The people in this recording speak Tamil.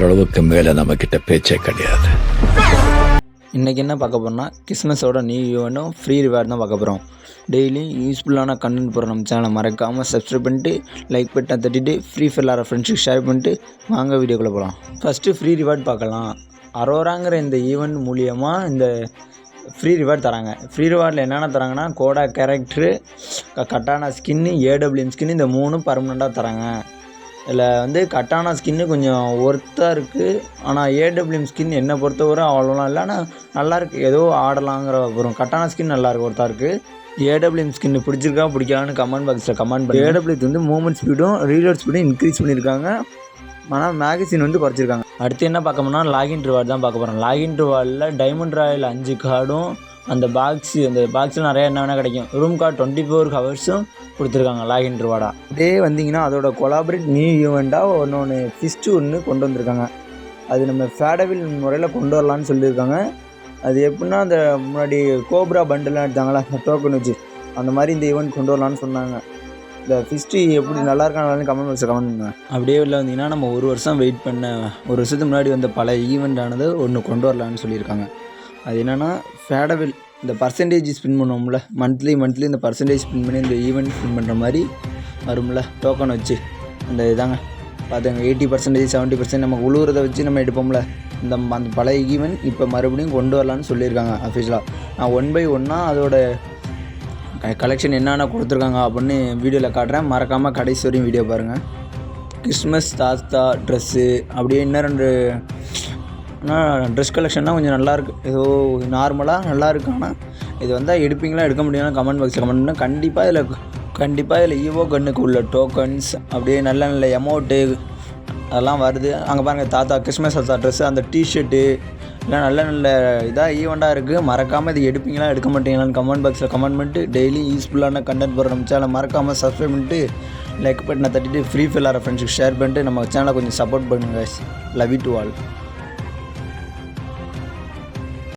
அளவுக்கு மேலே நம்மக்கிட்ட பேச்சே கிடையாது. இன்றைக்கி என்ன பார்க்க போகிறோம்னா கிறிஸ்மஸோட நியூ ஈவெண்ட்டும் ஃப்ரீ ரிவார்ட் தான் பார்க்க போகிறோம். டெய்லியும் யூஸ்ஃபுல்லான கண்டென்ட் போகிற நம்ம சேனலை மறக்காமல் சப்ஸ்கிரைப் பண்ணிட்டு லைக் பட்டன் தட்டிட்டு ஃப்ரீ ஃபயர் ஃப்ரெண்ட்ஸுக்கு ஷேர் பண்ணிட்டு வாங்க வீடியோக்குள்ளே போகலாம். ஃபஸ்ட்டு ஃப்ரீ ரிவார்ட் பார்க்கலாம். அரோராங்கிற இந்த ஈவெண்ட் மூலியமாக இந்த ஃப்ரீ ரிவார்ட் தராங்க. ஃப்ரீ ரிவார்டில் என்னென்ன தராங்கன்னா கோடா கேரக்டரு, கட்டானா ஸ்கின்னு, ஏடபிள்யூஎம் ஸ்கின்னு, இந்த 3 பர்மனெண்ட்டாக தராங்க. இதில் கட்டானா ஸ்கின்னு கொஞ்சம் ஒர்த்தாக இருக்குது. ஆனால் ஏடபிள்யூஎம் ஸ்கின் என்னை பொறுத்தவரை அவ்வளோலாம் இல்லை, ஆனால் நல்லாயிருக்கு, ஏதோ ஆடலாங்கிற வரும். கட்டானா ஸ்கின் நல்லாயிருக்கு, ஒர்த்தாக இருக்குது. ஏடபிள்யூஎம் ஸ்கின் பிடிச்சிருக்கா பிடிக்கலான்னு கமெண்ட் பாக்ஸில் கமெண்ட் பண்ணி. ஏடபிள்யூ மூவ்மெண்ட் ஸ்பீடும் ரீலோட் ஸ்பீடும் இன்க்ரீஸ் பண்ணியிருக்காங்க, ஆனால் மேகசின் அடுத்து என்ன பார்க்க போனால் லாகின் ரிவார்டு தான் பார்க்க போகிறோம். லாகின் ரிவார்டில் டைமண்ட் ராயல் 5 கார்டும், அந்த பாக்ஸில் நிறையா என்ன வேணால் கிடைக்கும். ரூம் கார்டு 24 ஹவர்ஸும் கொடுத்துருக்காங்க லாகின் ரிவார்டாக. இதே வந்தீங்கன்னா அதோட கொலாபரேட் நியூ ஈவெண்ட்டாக ஒன்று ஃபிஸ்ட்டு ஒன்று கொண்டு வந்திருக்காங்க. அது நம்ம ஃபேடவில் முறையில் கொண்டு வரலான்னு சொல்லியிருக்காங்க. அது எப்படின்னா அந்த முன்னாடி கோப்ரா பண்டெல்லாம் எடுத்தாங்களா டோக்கன் வச்சு, அந்த மாதிரி இந்த ஈவெண்ட் கொண்டு வரலான்னு சொன்னாங்க. இந்த ஃபிஸ்ட்டு எப்படி நல்லா இருக்கான்னு கமெண்ட் பாக்ஸில் கமெண்ட் பண்ணுங்க. அப்படியே உள்ள வந்தீங்கன்னா நம்ம ஒரு வருஷம் வெயிட் பண்ண, ஒரு வருஷத்துக்கு முன்னாடி வந்த பல ஈவெண்ட்டானது ஒன்று கொண்டு வரலான்னு சொல்லியிருக்காங்க. அது என்னென்னா ஃபேடவில் இந்த பர்சன்டேஜ் ஸ்பின் பண்ணுவோம்ல, மந்த்லி இந்த பர்சன்டேஜ் ஸ்பின் பண்ணி இந்த ஈவெண்ட் ஸ்பின் பண்ணுற மாதிரி வரும்ல டோக்கன் வச்சு, அந்த இதாங்க பார்த்துங்க. 80%, 70% நமக்கு உழுவுறதை வச்சு நம்ம எடுப்போம்ல, அந்த பழைய ஈவெண்ட் இப்போ மறுபடியும் கொண்டு வரலான்னு சொல்லியிருக்காங்க அஃபிஷியலாக. நான் 1 by 1 அதோட கலெக்ஷன் என்னென்ன கொடுத்துருக்காங்க அப்படின்னு வீடியோவில் காட்டுறேன். மறக்காமல் கடைசி வரையும் வீடியோ பாருங்கள். கிறிஸ்மஸ் தாத்தா ட்ரெஸ்ஸு அப்படியே இன்னும் 2 ஆனால் ட்ரெஸ் கலெக்ஷன்லாம் கொஞ்சம் நல்லாயிருக்கு, ஏதோ நார்மலாக நல்லாயிருக்கு. ஆனால் இது வந்தால் எடுப்பீங்களா எடுக்க முடியும்னா கமெண்ட் பாக்ஸில் கமெண்ட் பண்ணால் கண்டிப்பாக இதில் ஈவோ கன்னுக்கு உள்ள டோக்கன்ஸ், அப்படியே நல்ல எமௌண்ட்டு அதெல்லாம் வருது. அங்கே பாருங்கள் தாத்தா கிறிஸ்மஸ் தாத்தா ட்ரெஸ்ஸு, அந்த டிஷர்ட்டு எல்லாம் நல்ல இதாக ஈவெண்ட்டாக இருக்குது. மறக்காமல் இது எடுப்பீங்களா எடுக்க மாட்டீங்களான்னு கமெண்ட் பாக்ஸில் கமெண்ட் பண்ணிட்டு டெய்லி யூஸ்ஃபுல்லான கண்டென்ட் போகிற நம்ம சேனலை மறக்காமல் சப்ஸ்கிரைப் பண்ணிட்டு லைக் பட்டனை தட்டிட்டு ஃப்ரீ ஃபயர் ஃப்ரெண்ட்ஸுக்கு ஷேர் பண்ணிட்டு நம்ம சேனலை கொஞ்சம் சப்போர்ட் பண்ணுங்கள். Love you to all.